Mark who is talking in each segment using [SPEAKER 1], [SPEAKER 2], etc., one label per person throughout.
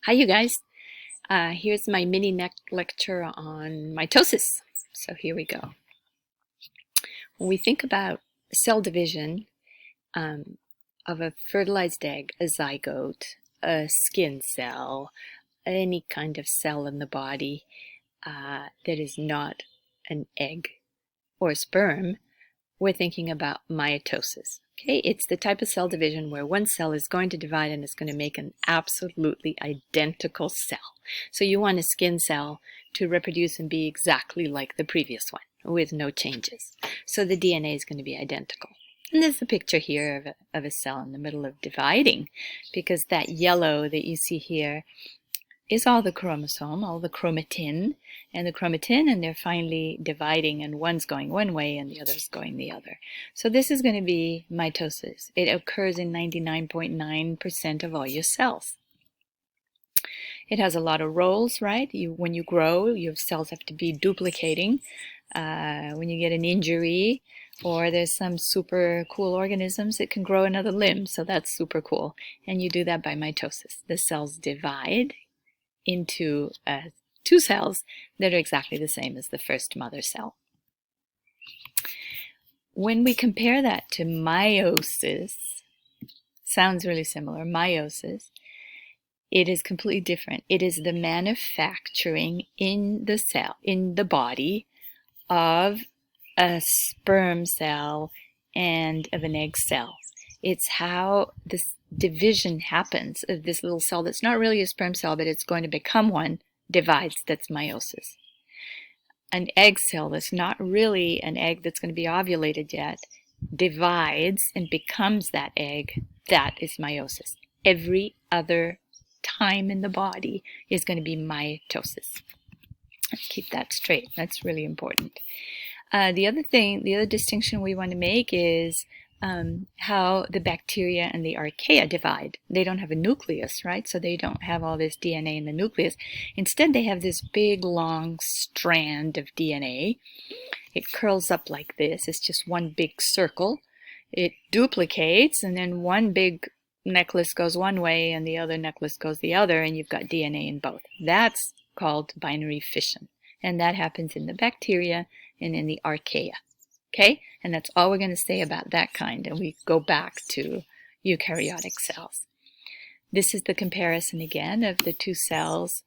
[SPEAKER 1] Hi, you guys. Here's my mini lecture on mitosis. So here we go. When we think about cell division of a fertilized egg, a zygote, a skin cell, any kind of cell in the body that is not an egg or sperm, we're thinking about mitosis. Okay, it's the type of cell division where one cell is going to divide and it's going to make an absolutely identical cell. So you want a skin cell to reproduce and be exactly like the previous one with no changes. So the DNA is going to be identical. And there's a picture here of a cell in the middle of dividing, because that yellow that you see here is all the chromosome, all the chromatin, and they're finally dividing, and one's going one way and the other's going the other. So this is going to be mitosis. It occurs in 99.9% of all your cells. It has a lot of roles, right? When you grow, your cells have to be duplicating. When you get an injury, or there's some super cool organisms, it can grow another limb, so that's super cool. And you do that by mitosis. The cells divide into two cells that are exactly the same as the first mother cell. When we compare that to meiosis, sounds really similar, meiosis, it is completely different. It is the manufacturing in the cell, in the body, of a sperm cell and of an egg cell. It's how this division happens of this little cell that's not really a sperm cell, but it's going to become one, divides. That's meiosis. An egg cell that's not really an egg that's going to be ovulated yet divides and becomes that egg. That is meiosis. Every other time in the body is going to be mitosis. Let's keep that straight. That's really important. The other distinction we want to make is how the bacteria and the archaea divide. They don't have a nucleus, right? So they don't have all this DNA in the nucleus. Instead, they have this big, long strand of DNA. It curls up like this. It's just one big circle. It duplicates, and then one big necklace goes one way and the other necklace goes the other, and you've got DNA in both. That's called binary fission. And that happens in the bacteria and in the archaea. Okay, and that's all we're going to say about that kind, and we go back to eukaryotic cells. This is the comparison again of the two cells.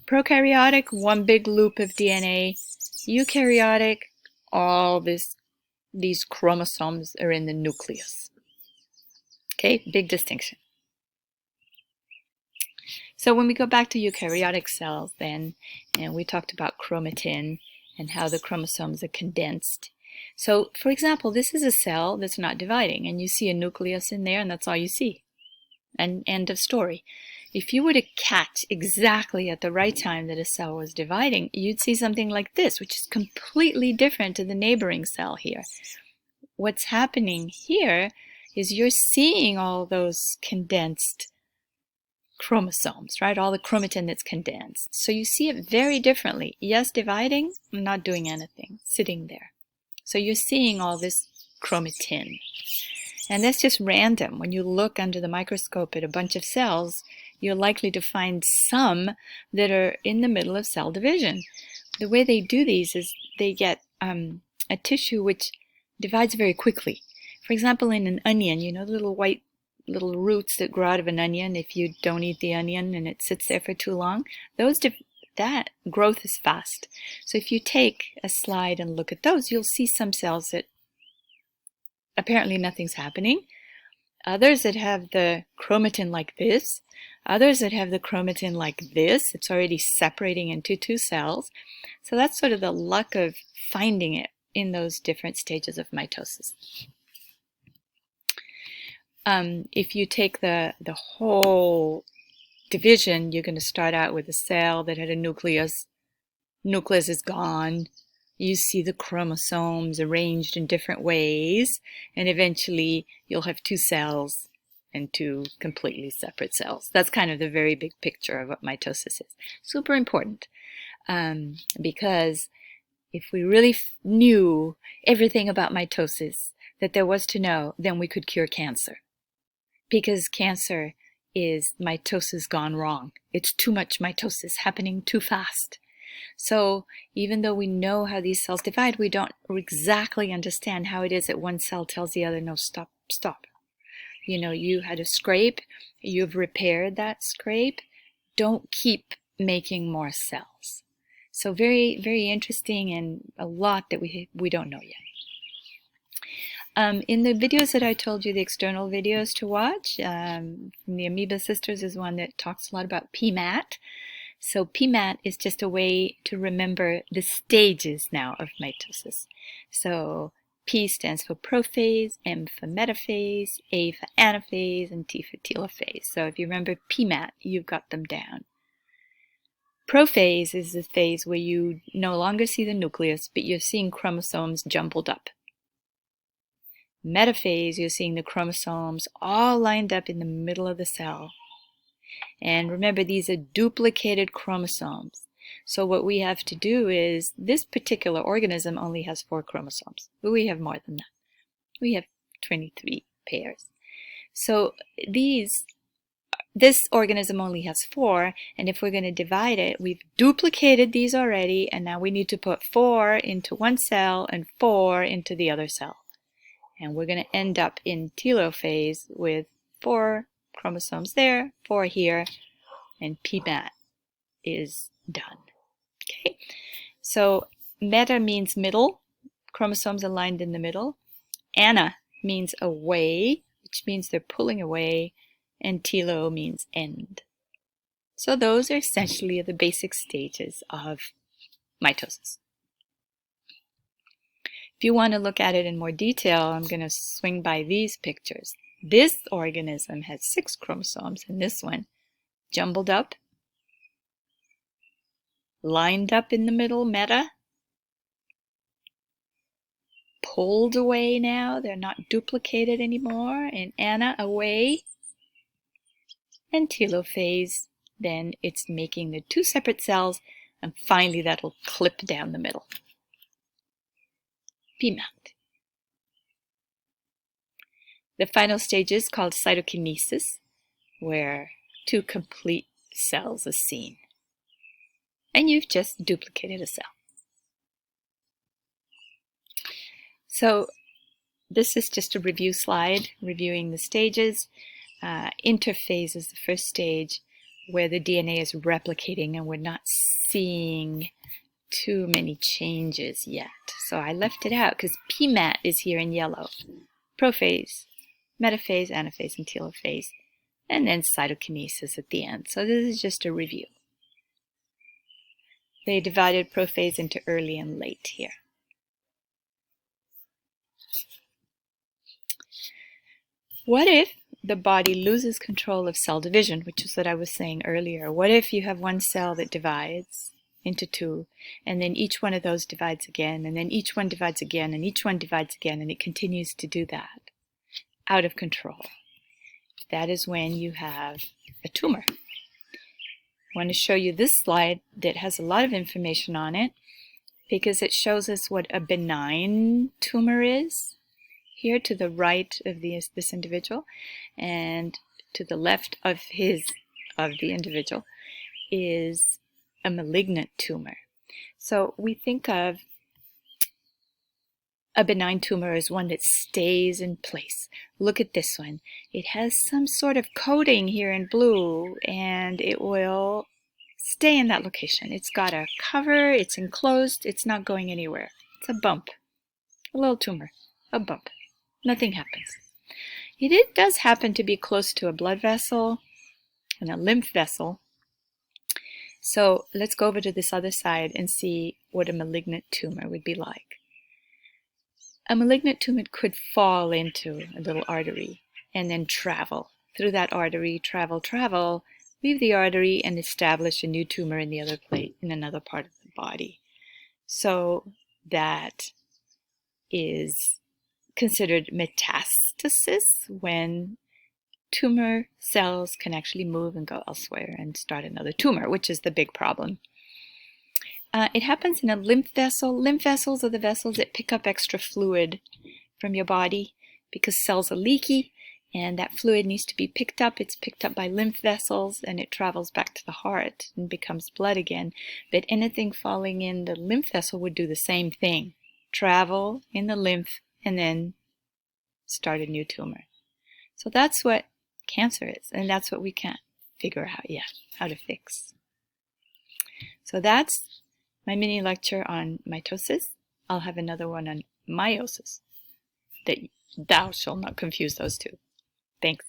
[SPEAKER 1] Prokaryotic, one big loop of DNA. Eukaryotic, all these chromosomes are in the nucleus. Okay, big distinction. So when we go back to eukaryotic cells then, and we talked about chromatin and how the chromosomes are condensed. So, for example, this is a cell that's not dividing, and you see a nucleus in there, and that's all you see. And end of story. If you were to catch exactly at the right time that a cell was dividing, you'd see something like this, which is completely different to the neighboring cell here. What's happening here is you're seeing all those condensed chromosomes, right? All the chromatin that's condensed. So you see it very differently. Yes, dividing, not doing anything, sitting there. So you're seeing all this chromatin. And that's just random. When you look under the microscope at a bunch of cells, you're likely to find some that are in the middle of cell division. The way they do these is they get a tissue which divides very quickly. For example, in an onion, you know, the little white little roots that grow out of an onion if you don't eat the onion and it sits there for too long, that growth is fast. So if you take a slide and look at those, you'll see some cells that apparently nothing's happening, others that have the chromatin like this, others that have the chromatin like this. It's already separating into two cells. So that's sort of the luck of finding it in those different stages of mitosis. If you take the whole division, you're going to start out with a cell that had a nucleus. Nucleus is gone. You see the chromosomes arranged in different ways, and eventually you'll have two cells and two completely separate cells. That's kind of the very big picture of what mitosis is. Super important, because if we really knew everything about mitosis that there was to know, then we could cure cancer. Because cancer is mitosis gone wrong. It's too much mitosis happening too fast. So even though we know how these cells divide, we don't exactly understand how it is that one cell tells the other, no, stop, stop. You know, you had a scrape, you've repaired that scrape, don't keep making more cells. So very, very interesting, and a lot that we don't know yet. In the videos that I told you, the external videos to watch, from the Amoeba Sisters is one that talks a lot about PMAT. So PMAT is just a way to remember the stages now of mitosis. So P stands for prophase, M for metaphase, A for anaphase, and T for telophase. So if you remember PMAT, you've got them down. Prophase is the phase where you no longer see the nucleus, but you're seeing chromosomes jumbled up. Metaphase, you're seeing the chromosomes all lined up in the middle of the cell. And remember, these are duplicated chromosomes. So what we have to do is, this particular organism only has 4 chromosomes, but we have more than that. We have 23 pairs. So this organism only has 4, and if we're going to divide it, we've duplicated these already, and now we need to put 4 into one cell and 4 into the other cell. And we're going to end up in telophase with 4 chromosomes there, 4 here, and PMAT is done. Okay, so meta means middle, chromosomes aligned in the middle. Ana means away, which means they're pulling away, and telo means end. So those are essentially the basic stages of mitosis. If you want to look at it in more detail, I'm going to swing by these pictures. This organism has 6 chromosomes, and this one jumbled up, lined up in the middle, meta, pulled away now, they're not duplicated anymore, and ana away, and telophase, then it's making the 2 separate cells, and finally that'll clip down the middle. PMAT. The final stage is called cytokinesis, where 2 complete cells are seen. And you've just duplicated a cell. So this is just a review slide, reviewing the stages. Interphase is the first stage, where the DNA is replicating and we're not seeing too many changes yet. So I left it out because PMAT is here in yellow. Prophase, metaphase, anaphase, and telophase. And then cytokinesis at the end. So this is just a review. They divided prophase into early and late here. What if the body loses control of cell division, which is what I was saying earlier? What if you have one cell that divides into 2, and then each one of those divides again, and then each one divides again, and each one divides again, and it continues to do that, out of control? That is when you have a tumor. I want to show you this slide that has a lot of information on it, because it shows us what a benign tumor is. Here to the right of this individual, and to the left of the individual is a malignant tumor. So we think of a benign tumor as one that stays in place. Look at this one. It has some sort of coating here in blue, and it will stay in that location. It's got a cover, it's enclosed, it's not going anywhere. It's a bump, a little tumor, a bump. Nothing happens. It does happen to be close to a blood vessel and a lymph vessel. So let's go over to this other side and see what a malignant tumor would be like. A malignant tumor could fall into a little artery and then travel through that artery, travel, leave the artery, and establish a new tumor in the other place, in another part of the body. So that is considered metastasis, when tumor cells can actually move and go elsewhere and start another tumor, which is the big problem. It happens in a lymph vessel. Lymph vessels are the vessels that pick up extra fluid from your body because cells are leaky, And that fluid needs to be picked up. It's picked up by lymph vessels and it travels back to the heart and becomes blood again. But anything falling in the lymph vessel would do the same thing. Travel in the lymph and then start a new tumor. So that's what cancer is, and that's what we can't figure out yet how to fix. So that's my mini lecture on mitosis. I'll have another one on meiosis. That thou shalt not confuse those two. Thanks.